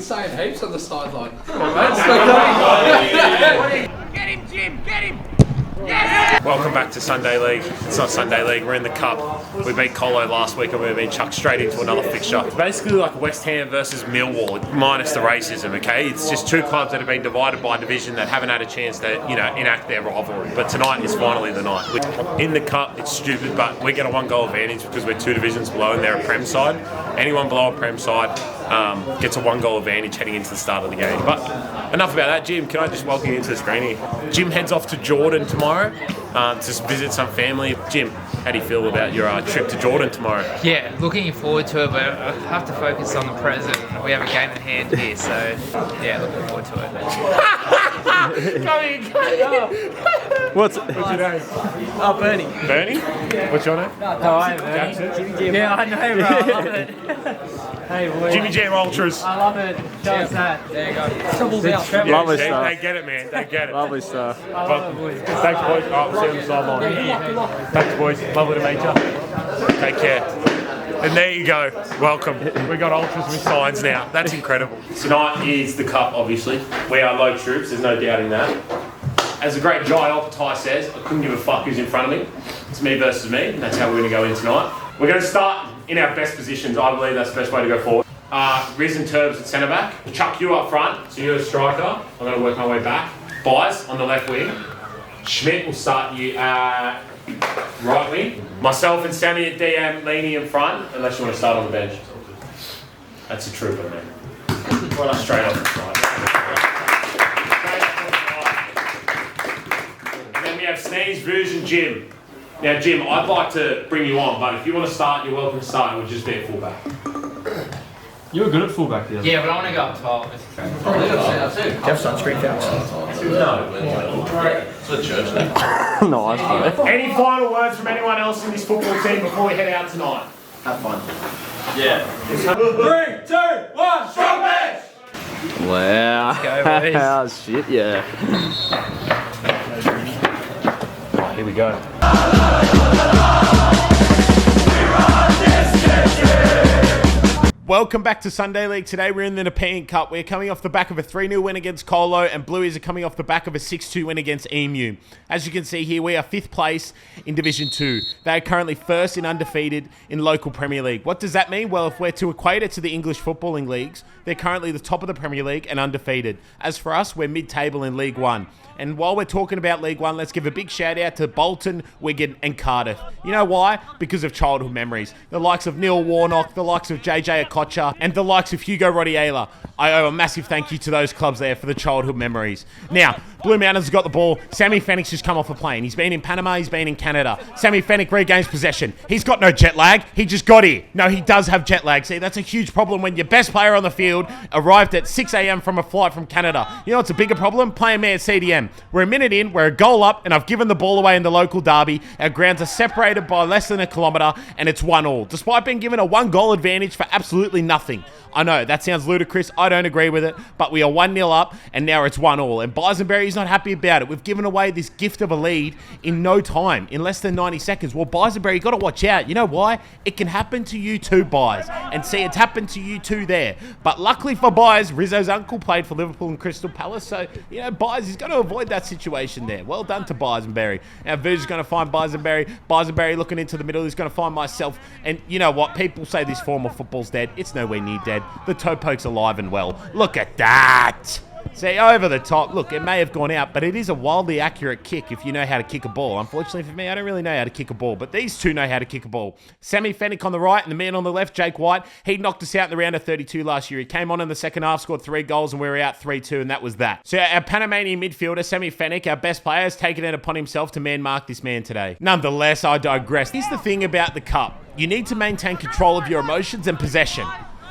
saying heaps on the sideline. Get him, Jim! Get him! Welcome back to Sunday League. It's not Sunday League, we're in the Cup. We beat Colo last week and we've been chucked straight into another fixture. It's basically like West Ham versus Millwall, minus the racism, okay? It's just two clubs that have been divided by division that haven't had a chance to, enact their rivalry. But tonight is finally the night. In the Cup, it's stupid, but we get a 1 goal advantage because we're 2 divisions below and they're a Prem side. Anyone below a Prem side gets a 1 goal advantage heading into the start of the game. But enough about that. Jim, can I just welcome you into the screen here? Jim heads off to Jordan tomorrow to visit some family. Jim, how do you feel about your trip to Jordan tomorrow? Yeah, looking forward to it, but I have to focus on the present. We have a game at hand here, so yeah, looking forward to it. What's your name? Oh, Bernie. Bernie? What's your name? Hi, Bernie. Jackson? Yeah, I know, bro. I love it. Hey, boy. Jimmy Jam Ultras. I love it. Just that. There you go. Troubles out. Yeah, Lovely they stuff. get it, man. They get it. Lovely stuff. Thanks, boys. Oh, see you on the sideline. Thanks, boys. Lovely to meet you. Take care. And there you go. Welcome. We got Ultras with signs now. That's incredible. Tonight is the Cup, obviously. We are low troops. There's no doubting that. As the great Jai Opatai says, I couldn't give a fuck who's in front of me. It's me versus me, and that's how we're going to go in tonight. We're going to start in our best positions. I believe that's the best way to go forward. Riz and Turbs at centre back. Chuck, you up front, so you're a striker. I'm going to work my way back. Byes on the left wing. Schmidt will start you at right wing. Myself and Sammy at DM, Leany in front, unless you want to start on the bench. That's a trooper, man. Straight off the side. And then we have Sneeze, Rouge and Jim. Now, Jim, I'd like to bring you on, but if you want to start, you're welcome to start. We'll just be at fullback. You were good at fullback the other day. Yeah, but I want to go up top. Do you have sunscreen caps? No. It's a church now. Nice, bro. Any final words from anyone else in this football team before we head out tonight? Have fun. Yeah. 3, 2, 1, strong bench! Wow. Let's go, boys. Shit, yeah. Oh, here we go. Welcome back to Sunday League. Today we're in the Nepean Cup. We're coming off the back of a 3-0 win against Colo, and Blueies are coming off the back of a 6-2 win against Emu. As you can see here, we are 5th place in Division 2. They are currently 1st in undefeated in local Premier League. What does that mean? Well, if we're to equate it to the English footballing leagues, they're currently the top of the Premier League and undefeated. As for us, we're mid-table in League 1. And while we're talking about League 1, let's give a big shout out to Bolton, Wigan and Cardiff. You know why? Because of childhood memories. The likes of Neil Warnock, the likes of JJ Okocha, and the likes of Hugo Rodiela. I owe a massive thank you to those clubs there for the childhood memories. Now, Blue Mtns has got the ball. Sammy Fennick's just come off a plane. He's been in Panama, he's been in Canada. Sammy Fennick regains possession. He's got no jet lag. He just got here. No, he does have jet lag. See, that's a huge problem when your best player on the field arrived at 6 a.m. from a flight from Canada. You know what's a bigger problem? Playing me at CDM. We're a minute in, we're a goal up, and I've given the ball away in the local derby. Our grounds are separated by less than a kilometre, and it's 1-1, despite being given a 1-goal advantage for absolutely nothing. I know, that sounds ludicrous. I don't agree with it, but we are 1-0 up, and now it's 1-1. And Bisenberry's not happy about it. We've given away this gift of a lead in no time, in less than 90 seconds. Well, Bisenberry, you got to watch out. You know why? It can happen to you too, Byes. And see, it's happened to you too there. But luckily for Byes, Rizzo's uncle played for Liverpool and Crystal Palace, so, you know, Byes is going to avoid that situation there. Well done to Bisenberry. Now, Vuj is going to find Bisenberry. Bisenberry looking into the middle. He's going to find myself. And you know what? People say this form of football's dead. It's nowhere near dead. The toe poke's alive and well. Look at that. See, over the top. Look, it may have gone out, but it is a wildly accurate kick if you know how to kick a ball. Unfortunately for me, I don't really know how to kick a ball, but these two know how to kick a ball. Sammy Fennick on the right and the man on the left, Jake White. He knocked us out in the round of 32 last year. He came on in the second half, scored 3 goals, and we were out 3-2, and that was that. So our Panamanian midfielder, Sammy Fennick, our best player, has taken it upon himself to man-mark this man today. Nonetheless, I digress. Here's the thing about the Cup. You need to maintain control of your emotions and possession.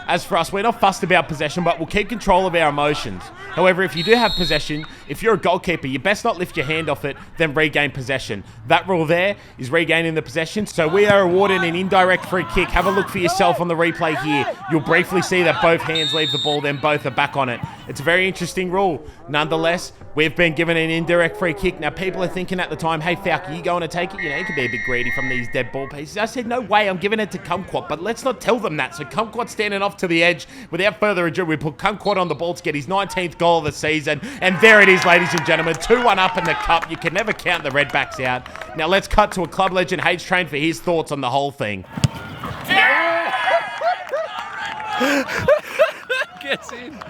As for us, we're not fussed about possession, but we'll keep control of our emotions. However, if you do have possession, if you're a goalkeeper, you best not lift your hand off it, then regain possession. That rule there is regaining the possession. So we are awarded an indirect free kick. Have a look for yourself on the replay here. You'll briefly see that both hands leave the ball, then both are back on it. It's a very interesting rule. Nonetheless, we've been given an indirect free kick. Now, people are thinking at the time, hey, Falk, are you going to take it? You know, you could be a bit greedy from these dead ball pieces. I said, no way, I'm giving it to Kumquat, but let's not tell them that. So Kumquat's standing off off to the edge. Without further ado, we put Kumquat on the ball to get his 19th goal of the season. And there it is, ladies and gentlemen. 2-1 up in the cup. You can never count the Redbacks out. Now let's cut to a club legend, H-Train, for his thoughts on the whole thing. Gets in.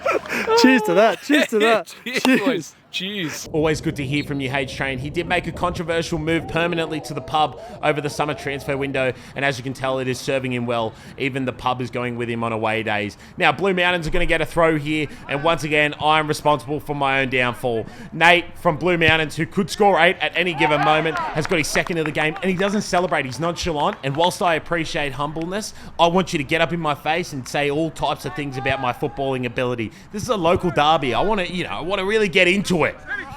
Cheers to that. Cheers to that. Cheers, boys. Cheers. Always good to hear from you, H-Train. He did make a controversial move permanently to the pub over the summer transfer window, and as you can tell, it is serving him well. Even the pub is going with him on away days. Now, Blue Mountains are going to get a throw here, and once again, I'm responsible for my own downfall. Nate from Blue Mountains, who could score 8 at any given moment, has got his second of the game, and he doesn't celebrate. He's nonchalant, and whilst I appreciate humbleness, I want you to get up in my face and say all types of things about my footballing ability. This is a local derby. I want to really get into it.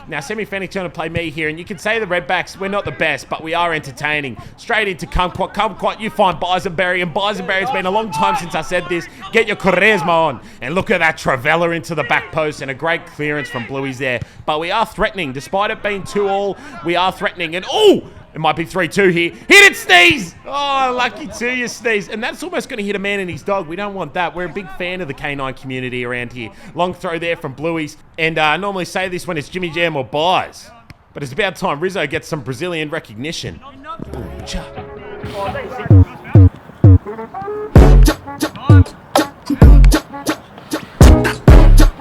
Now, Semi-Fennick's going to play me here, and you can say the Redbacks, we're not the best, but we are entertaining. Straight into Kumquat. Kumquat, you find Bisenberry, and Bisenberry, it's been a long time since I said this. Get your charisma on. And look at that Travella into the back post, and a great clearance from Bluey's there. But we are threatening. Despite it being 2-2, we are threatening. And, it might be 3-2 here. Hit it, Sneeze! Oh, lucky to you, Sneeze. And that's almost going to hit a man and his dog. We don't want that. We're a big fan of the canine community around here. Long throw there from Bluey's. And I normally say this when it's Jimmy Jam or Buys. But it's about time Rizzo gets some Brazilian recognition. Boom, cha.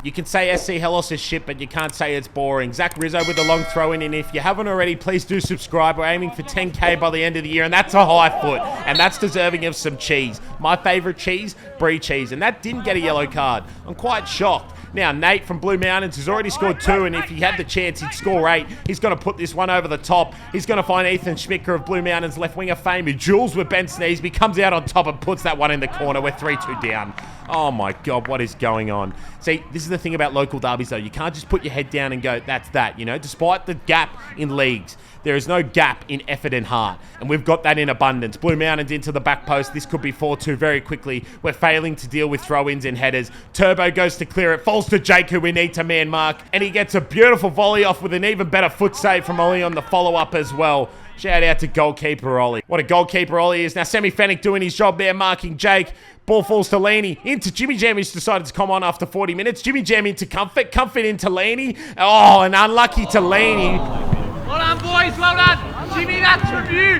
You can say SC Helos is shit, but you can't say it's boring. Zach Rizzo with the long throw in, and if you haven't already, please do subscribe. We're aiming for 10K by the end of the year, and that's a high foot, and that's deserving of some cheese. My favourite cheese, brie cheese, and that didn't get a yellow card. I'm quite shocked. Now, Nate from Blue Mountains has already scored 2, and if he had the chance, he'd score 8. He's going to put this one over the top. He's going to find Ethan Schmicker of Blue Mountains, left winger fame, who duels with Ben Sneesby, comes out on top and puts that one in the corner. We're 3-2 down. Oh my God, what is going on? See, this is the thing about local derbies, though. You can't just put your head down and go, that's that, despite the gap in leagues. There is no gap in effort and heart, and we've got that in abundance. Blue Mountains into the back post. This could be 4-2 very quickly. We're failing to deal with throw-ins and headers. Turbo goes to clear it, falls to Jake, who we need to man mark, and he gets a beautiful volley off with an even better foot save from Ollie on the follow-up as well. Shout out to goalkeeper Ollie. What a goalkeeper Ollie is. Now, Semi-Fennick doing his job there, marking Jake. Ball falls to Laney. Into Jimmy Jam, who's decided to come on after 40 minutes. Jimmy Jam into Comfort. Comfort into Laney. Oh, and unlucky to Laney. Well done, boys, well done. Jimmy, that's from you.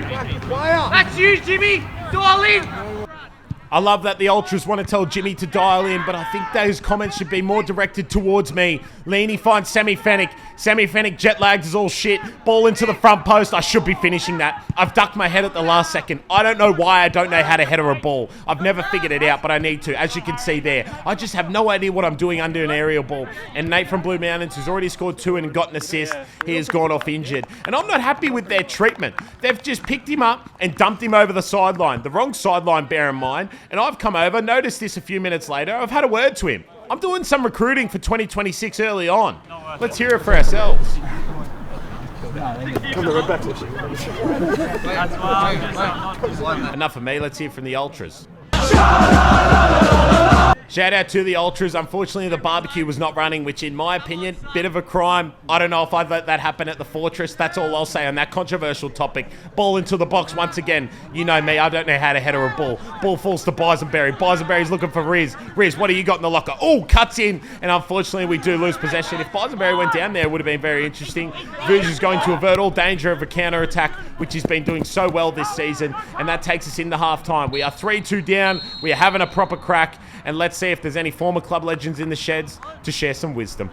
That's you, Jimmy. Dial in. I love that the Ultras want to tell Jimmy to dial in, but I think those comments should be more directed towards me. Leany finds Semi-Fennick. Semi-Fennick jet lagged is all shit. Ball into the front post. I should be finishing that. I've ducked my head at the last second. I don't know why I don't know how to header a ball. I've never figured it out, but I need to. As you can see there, I just have no idea what I'm doing under an aerial ball. And Nate from Blue Mountains, who's already scored 2 and got an assist, he has gone off injured. And I'm not happy with their treatment. They've just picked him up and dumped him over the sideline. The wrong sideline, bear in mind. And I've come over, noticed this a few minutes later. I've had a word to him. I'm doing some recruiting for 2026 early on. Let's hear it for ourselves. Enough of me. Let's hear from the Ultras. Shout out to the Ultras. Unfortunately, the barbecue was not running, which in my opinion, bit of a crime. I don't know if I'd let that happen at the Fortress. That's all I'll say on that controversial topic. Ball into the box once again. You know me, I don't know how to header a ball. Ball falls to Bisenberry. Bisenberry's looking for Riz. Riz, what do you got in the locker? Oh, cuts in. And unfortunately, we do lose possession. If Bisenberry went down there, it would have been very interesting. Vuj is going to avert all danger of a counter-attack, which he's been doing so well this season. And that takes us into half-time. We are 3-2 down. We are having a proper crack. And let's see if there's any former club legends in the sheds to share some wisdom.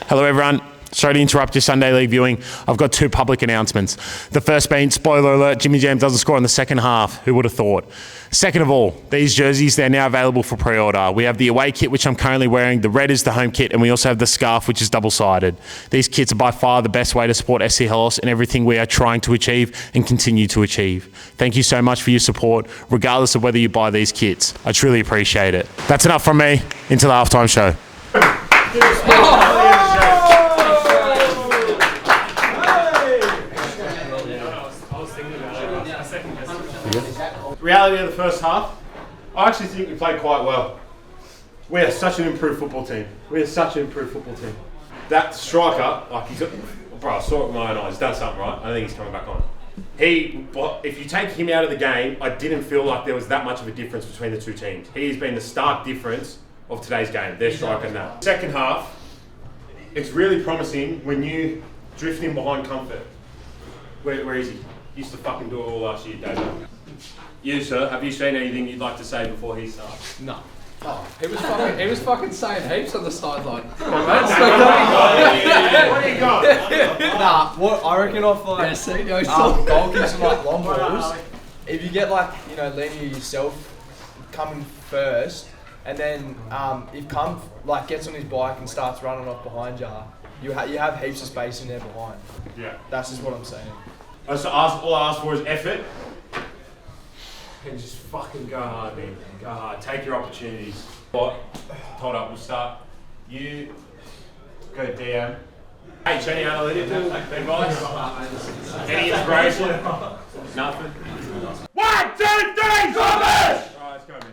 Hello everyone. Sorry to interrupt your Sunday League viewing. I've got 2 public announcements. The first being, spoiler alert, Jimmy Jam doesn't score in the second half. Who would have thought? Second of all, these jerseys, they're now available for pre-order. We have the away kit, which I'm currently wearing. The red is the home kit, and we also have the scarf, which is double-sided. These kits are by far the best way to support SC Helos and everything we are trying to achieve and continue to achieve. Thank you so much for your support, regardless of whether you buy these kits. I truly appreciate it. That's enough from me. Into the halftime show. Reality of the first half, I actually think we played quite well. We are such an improved football team. that striker, like bro, I saw it with my own eyes. He's done something right. I don't think he's coming back on. If you take him out of the game, I didn't feel like there was that much of a difference between the two teams. He has been the stark difference of today's game. Their striker and that. Second half, it's really promising when you drift in behind Comfort. Where is he? Used to fucking do it all last year, David. You, sir, have you seen anything you'd like to say before he starts? No. Oh, he was fucking saying heaps on the sideline. What do you got? Nah, what I reckon off like goal kicks and like long balls. If you get like leaning yourself coming first, and then if like gets on his bike and starts running off behind you have heaps of space in there behind. Yeah. That's just what I'm saying. So all I ask for is effort. And just fucking go hard, man. Go hard. Take your opportunities. Hold up, we'll start. You go DM. Hey, any analytical advice? Any inspiration? Nothing? 1, 2, 3, Suburbs! Alright, let's go, man.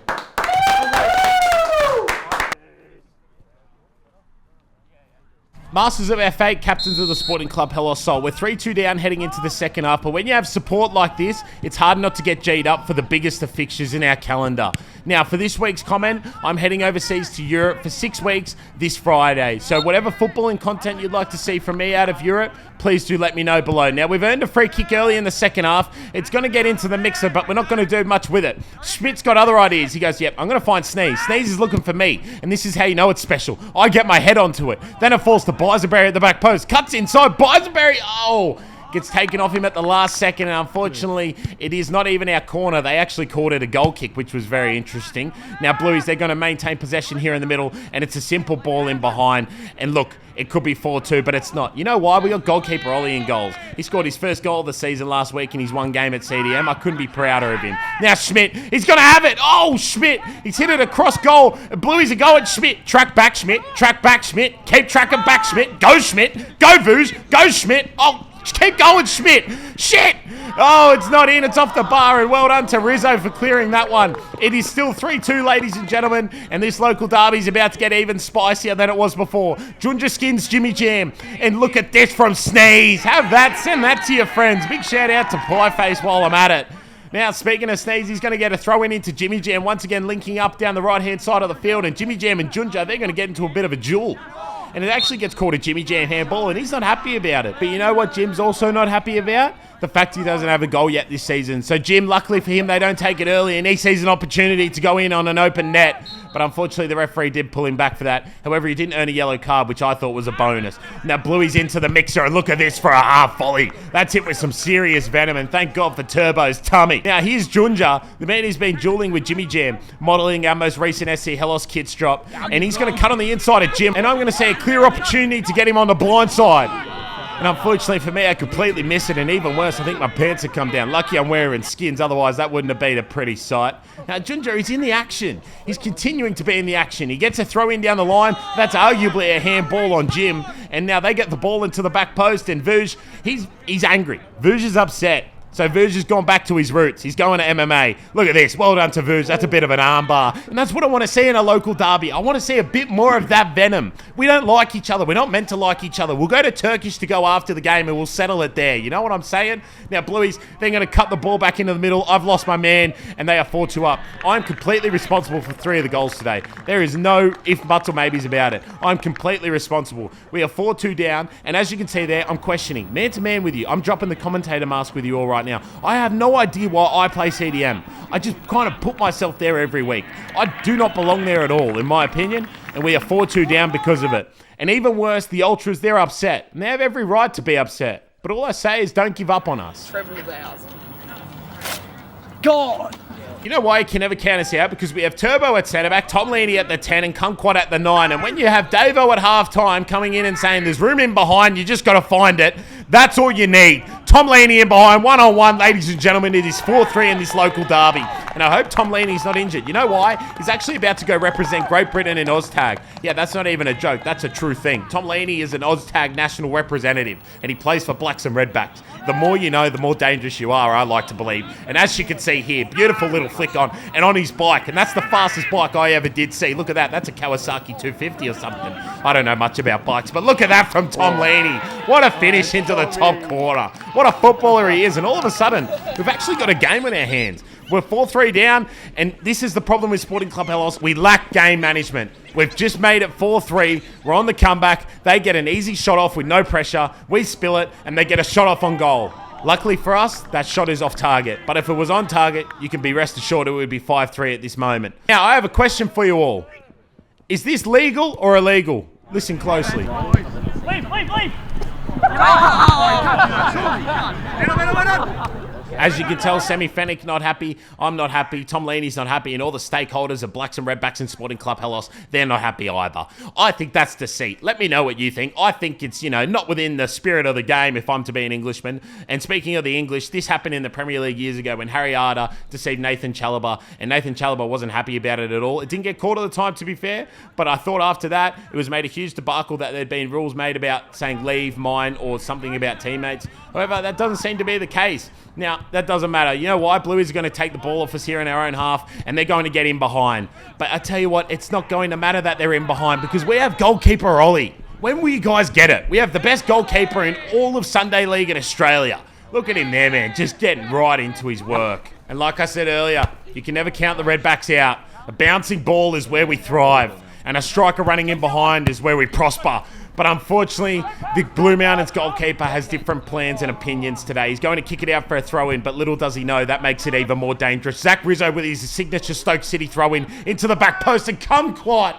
Masters of our fate, captains of the Sporting Club Helos Sol. We're 3-2 down heading into the second half, but when you have support like this, it's hard not to get G'd up for the biggest of fixtures in our calendar. Now, for this week's comment, I'm heading overseas to Europe for 6 weeks this Friday. So whatever footballing content you'd like to see from me out of Europe, please do let me know below. Now, we've earned a free kick early in the second half. It's going to get into the mixer, but we're not going to do much with it. Schmidt's got other ideas. He goes, yep, I'm going to find Sneeze. Sneeze is looking for me, and this is how you know it's special. I get my head onto it. Then it falls to Biserberry at the back post. Cuts inside. Biserberry, gets taken off him at the last second, and unfortunately, it is not even our corner. They actually called it a goal kick, which was very interesting. Now, Blueies, they're going to maintain possession here in the middle, and it's a simple ball in behind. And look, it could be 4-2, but it's not. You know why? We got goalkeeper Ollie in goals. He scored his first goal of the season last week in his one game at CDM. I couldn't be prouder of him. Now, Schmidt, he's going to have it. Oh, Schmidt, he's hit it across goal. Blueies are going, Schmidt. Track back, Schmidt. Track back, Schmidt. Keep tracking back, Schmidt. Go, Schmidt. Go, Voos. Go, Schmidt. Oh, keep going, Schmidt. Shit. Oh, it's not in. It's off the bar. And well done to Rizzo for clearing that one. It is still 3-2, ladies and gentlemen. And this local derby is about to get even spicier than it was before. Junja skins Jimmy Jam. And look at this from Sneeze. Have that. Send that to your friends. Big shout out to Pieface while I'm at it. Now, speaking of Sneeze, he's going to get a throw in into Jimmy Jam. Once again, linking up down the right-hand side of the field. And Jimmy Jam and Junja, they're going to get into a bit of a duel. And it actually gets called a Jimmy Jam handball, and he's not happy about it. But you know what Jim's also not happy about? The fact he doesn't have a goal yet this season. So Jim, luckily for him, they don't take it early, and he sees an opportunity to go in on an open net. But unfortunately, the referee did pull him back for that. However, he didn't earn a yellow card, which I thought was a bonus. Now, Bluey's into the mixer, and look at this for a half volley. That's hit with some serious venom, and thank God for Turbo's tummy. Now, here's Junja, the man who's been dueling with Jimmy Jam, modelling our most recent SC Helos kits drop. And he's going to cut on the inside of Jim, and I'm going to see a clear opportunity to get him on the blind side. And unfortunately for me, I completely miss it, and even worse, I think my pants have come down. Lucky I'm wearing skins, otherwise that wouldn't have been a pretty sight. Now, Junja, he's in the action. He's continuing to be in the action. He gets a throw in down the line. That's arguably a handball on Jim. And now they get the ball into the back post, and Vuj, he's angry. Vuj is upset. So Vuj has gone back to his roots. He's going to MMA. Look at this. Well done to Vuj. That's a bit of an armbar. And that's what I want to see in a local derby. I want to see a bit more of that venom. We don't like each other. We're not meant to like each other. We'll go to Turkish to go after the game and we'll settle it there. You know what I'm saying? Now, Blueies, they're going to cut the ball back into the middle. I've lost my man, and they are 4-2 up. I'm completely responsible for 3 of the goals today. There is no if, buts, or maybes about it. I'm completely responsible. We are 4-2 down, and as you can see there, I'm questioning. Man to man with you. I'm dropping the commentator mask with you all right now. I have no idea why I play CDM. I just kind of put myself there every week. I do not belong there at all, in my opinion, and we are 4-2 down because of it. And even worse, the Ultras, they're upset. And they have every right to be upset. But all I say is don't give up on us. God! You know why you can never count us out? Because we have Turbo at centre-back, Tom Leaney at the 10, and Kumquat at the 9. And when you have Davo at half-time coming in and saying there's room in behind, you just got to find it. That's all you need. Tom Leaney in behind, 1-on-1, ladies and gentlemen. It is 4-3 in this local derby. And I hope Tom Leaney's not injured. You know why? He's actually about to go represent Great Britain in OzTag. Yeah, that's not even a joke. That's a true thing. Tom Leaney is an OzTag national representative, and he plays for Blacks and Redbacks. The more you know, the more dangerous you are, I like to believe. And as you can see here, beautiful little flick on, and on his bike. And that's the fastest bike I ever did see. Look at that. That's a Kawasaki 250 or something. I don't know much about bikes, but look at that from Tom Leaney. What a finish into the top corner. What a footballer he is. And all of a sudden, we've actually got a game in our hands. We're 4-3 down, and this is the problem with Sporting Club Helos. We lack game management. We've just made it 4-3. We're on the comeback. They get an easy shot off with no pressure. We spill it, and they get a shot off on goal. Luckily for us, that shot is off target. But if it was on target, you can be rest assured it would be 5-3 at this moment. Now, I have a question for you all. Is this legal or illegal? Listen closely. Leave! As you can tell, Semi Fennick not happy. I'm not happy. Tom Leaney's not happy. And all the stakeholders of Blacks and Redbacks and Sporting Club Helos, they're not happy either. I think that's deceit. Let me know what you think. I think it's, not within the spirit of the game if I'm to be an Englishman. And speaking of the English, this happened in the Premier League years ago when Harry Arter deceived Nathan Chalobah. And Nathan Chalobah wasn't happy about it at all. It didn't get caught at the time, to be fair. But I thought after that, it was made a huge debacle that there'd been rules made about saying leave, mine, or something about teammates. However, that doesn't seem to be the case. Now, that doesn't matter. You know why? Blueies are going to take the ball off us here in our own half, and they're going to get in behind. But I tell you what, it's not going to matter that they're in behind because we have goalkeeper Ollie. When will you guys get it? We have the best goalkeeper in all of Sunday League in Australia. Look at him there, man, just getting right into his work. And like I said earlier, you can never count the Redbacks out. A bouncing ball is where we thrive, and a striker running in behind is where we prosper. But unfortunately, the Blue Mountains goalkeeper has different plans and opinions today. He's going to kick it out for a throw-in, but little does he know that makes it even more dangerous. Zach Rizzo with his signature Stoke City throw-in into the back post, and kumquat.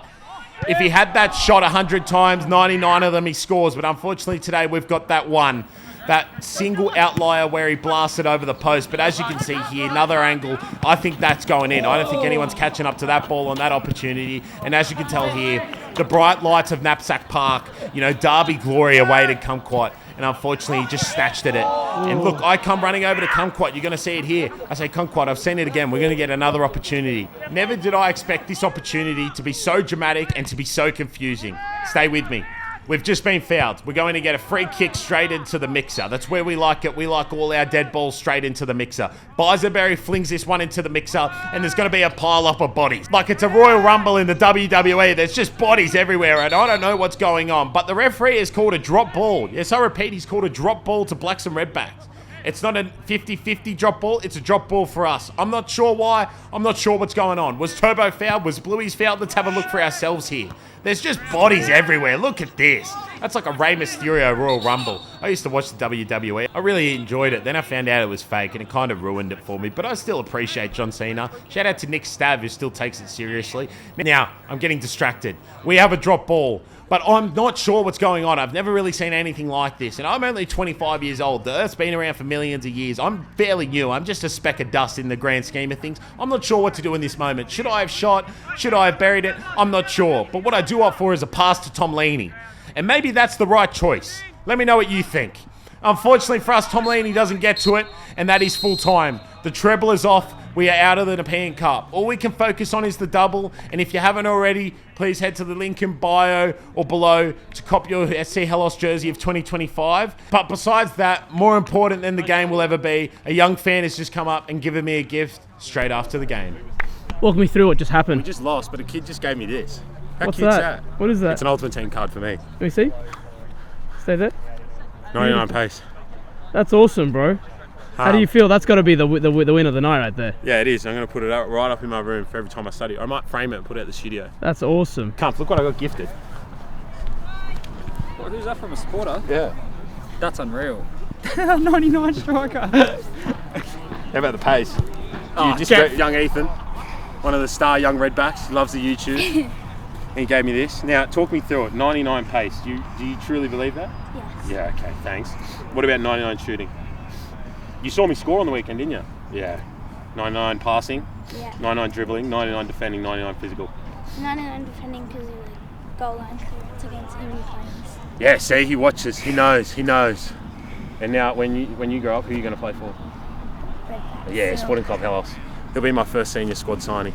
If he had that shot 100 times, 99 of them he scores. But unfortunately today we've got that one. That single outlier where he blasted over the post. But as you can see here, another angle, I think that's going in. I don't think anyone's catching up to that ball on that opportunity. And as you can tell here, the bright lights of Knapsack Park, Derby glory awaited Kumquat. And unfortunately, he just snatched at it. And look, I come running over to Kumquat. You're going to see it here. I say, Kumquat, I've seen it again. We're going to get another opportunity. Never did I expect this opportunity to be so dramatic and to be so confusing. Stay with me. We've just been fouled. We're going to get a free kick straight into the mixer. That's where we like it. We like all our dead balls straight into the mixer. Biserberry flings this one into the mixer, and there's going to be a pile-up of bodies. Like it's a Royal Rumble in the WWE. There's just bodies everywhere, and I don't know what's going on. But the referee has called a drop ball. Yes, I repeat, he's called a drop ball to Blacks and Redbacks. It's not a 50-50 drop ball. It's a drop ball for us. I'm not sure why. I'm not sure what's going on. Was Turbo fouled? Was Blueies fouled? Let's have a look for ourselves here. There's just bodies everywhere. Look at this. That's like a Rey Mysterio Royal Rumble. I used to watch the WWE. I really enjoyed it. Then I found out it was fake, and it kind of ruined it for me. But I still appreciate John Cena. Shout out to Nick Stav, who still takes it seriously. Now, I'm getting distracted. We have a drop ball. But I'm not sure what's going on. I've never really seen anything like this. And I'm only 25 years old. The Earth's been around for millions of years. I'm fairly new. I'm just a speck of dust in the grand scheme of things. I'm not sure what to do in this moment. Should I have shot? Should I have buried it? I'm not sure. But what I do opt for is a pass to Tom Leaney. And maybe that's the right choice. Let me know what you think. Unfortunately for us, Tom Leaney doesn't get to it. And that is full time. The treble is off. We are out of the Nepean Cup. All we can focus on is the double. And if you haven't already, please head to the link in bio or below to cop your SC Helos jersey of 2025. But besides that, more important than the game will ever be, a young fan has just come up and given me a gift straight after the game. Walk me through what just happened. We just lost, but a kid just gave me this. How What's cute's that? What is that? It's an Ultimate Team card for me. Let me see. Stay there. 99 pace. That's awesome, bro. How do you feel? That's got to be the win of the night right there. Yeah, it is. I'm going to put it right up in my room for every time I study. I might frame it and put it at the studio. That's awesome. Come, look what I got gifted. What, who's that from, a supporter? Yeah. That's unreal. 99 striker. How about the pace? Oh, Just young Ethan, one of the star young Redbacks. He loves the YouTube. And he gave me this. Now, talk me through it. 99 pace. Do you truly believe that? Yes. Yeah, okay, thanks. What about 99 shooting? You saw me score on the weekend, didn't you? Yeah. 99 passing, Yeah. 99 dribbling, 99 defending, 99 physical. 99 defending because of the goal line clearance against enemy players. Yeah, see, he watches. He knows. And now, when you grow up, who are you going to play for? Yeah, Sporting Club Helos. He'll be my first senior squad signing.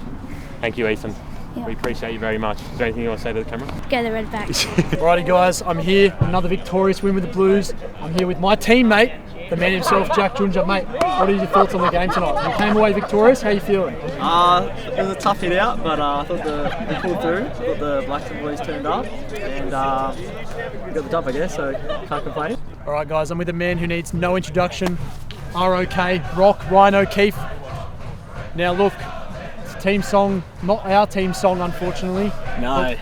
Thank you, Ethan. Yeah. We appreciate you very much. Is there anything you want to say to the camera? Go the Redbacks. Alrighty guys, I'm here, another victorious win with the Blues. I'm here with my teammate, the man himself, Jack Junja. Mate, what are your thoughts on the game tonight? You came away victorious, how are you feeling? It was a tough hit out, but I thought we pulled through. I thought the Blaxland boys turned up and we got the dub, I guess, so can't complain. Alright guys, I'm with a man who needs no introduction. ROK, Rock, Ryan O'Keefe. Now look, it's a team song, not our team song unfortunately. No. Look,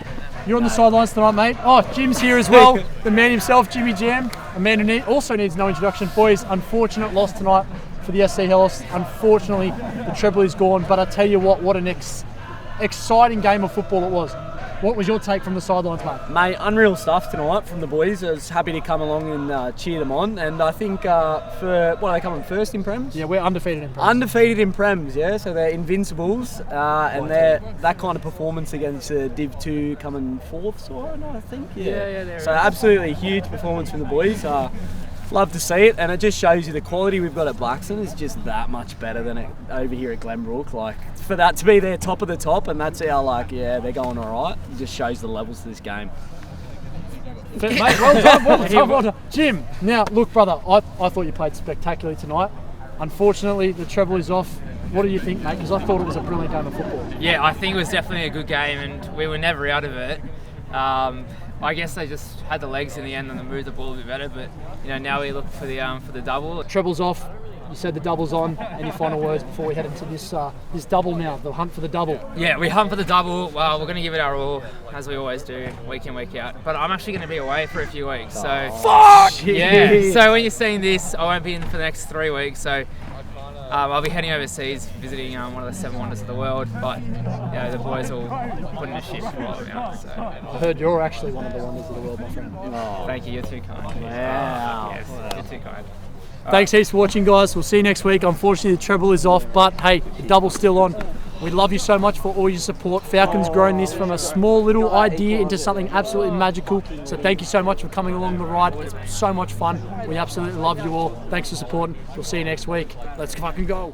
you're on the sidelines tonight, mate. Oh, Jim's here as well. The man himself, Jimmy Jam. A man who also needs no introduction. Boys, unfortunate loss tonight for the SC Helos. Unfortunately, the treble is gone. But I tell you what an exciting game of football it was. What was your take from the sidelines, mate? Mate, unreal stuff tonight from the boys. I was happy to come along and cheer them on. And I think for, what are they coming first in Prems? Yeah, we're undefeated in Prems. Undefeated in Prems, yeah. So they're invincibles. And they're that kind of performance against Div 2 coming fourth, so I think. Yeah. So absolutely huge performance from the boys. Love to see it, and it just shows you the quality we've got at Blaxland is just that much better than it over here at Glenbrook. Like, for that to be their top of the top, and that's how, they're going all right, it just shows the levels to this game. Mate, well done. Jim, now, look, brother, I thought you played spectacularly tonight. Unfortunately, the treble is off. What do you think, mate? Because I thought it was a brilliant game of football. Yeah, I think it was definitely a good game, and we were never out of it. I guess they just had the legs in the end and they moved the ball a bit better, but now we look for the double. Treble's off. You said the double's on. Any final words before we head into this double now, the hunt for the double? Yeah, we hunt for the double. Well, we're going to give it our all, as we always do, week in, week out. But I'm actually going to be away for a few weeks, so... Fuck! Yeah, so when you're seeing this, I won't be in for the next 3 weeks, so... I'll be heading overseas, visiting one of the 7 wonders of the world, but the boys will put in a shift while I'm out. So. I heard you're actually one of the wonders of the world, my friend. Oh. Thank you, you're too kind. Wow. Yes, you're too kind. Thanks heaps for watching, guys. We'll see you next week. Unfortunately, the treble is off, but hey, the double's still on. We love you so much for all your support. Falcon's grown this from a small little idea into something absolutely magical. So thank you so much for coming along the ride. It's so much fun. We absolutely love you all. Thanks for supporting. We'll see you next week. Let's fucking go.